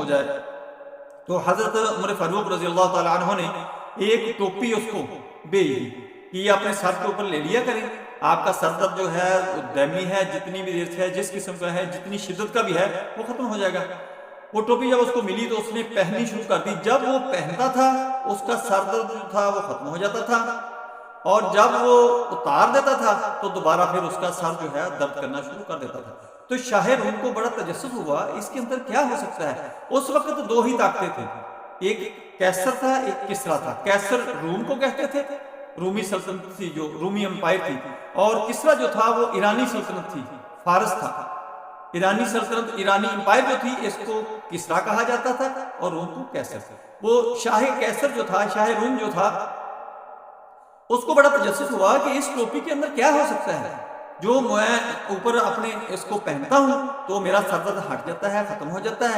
جائے۔ تو حضرت عمر فاروق رضی اللہ تعالیٰ عنہ نے ایک ٹوپی اس کو بھیج دی کہ یہ اپنے سر کے اوپر لے لیا کریں، آپ کا سر درد جو ہے دائمی ہے، جتنی بھی دیر سے ہے، جس قسم کا ہے، جتنی شدت کا بھی ہے، وہ ختم ہو جائے گا۔ وہ ٹوپی جب اس کو ملی تو اس نے پہننی شروع کر دی۔ جب وہ پہنتا تھا اس کا سر درد جو تھا وہ ختم ہو جاتا تھا، اور جب وہ اتار دیتا تھا تو دوبارہ پھر اس کا سر جو ہے درد کرنا شروع کر دیتا تھا۔ تو شاہ روم کو بڑا تجسس ہوا اس کے اندر کیا ہو سکتا ہے۔ اس وقت دو ہی طاقتیں تھیں، ایک کیسر تھا، ایک کسریٰ تھا۔ کیسر روم کو کہتے تھے، رومی سلطنت تھی جو رومی امپائر تھی، اور کسریٰ جو تھا وہ ایرانی سلطنت تھی، فارس تھا۔ ایرانی سلطنت، ایرانی امپائر جو تھی، اس کو کسریٰ کہا جاتا تھا اور روم کو کیسر۔ وہ شاہ کیسر جو تھا، شاہ روم جو تھا، اس کو بڑا تجسس ہوا کہ اس ٹوپی کے اندر کیا ہو سکتا ہے جو میں اوپر اپنے اس کو پہنتا ہوں تو میرا سر درد ہٹ جاتا ہے، ختم ہو جاتا ہے۔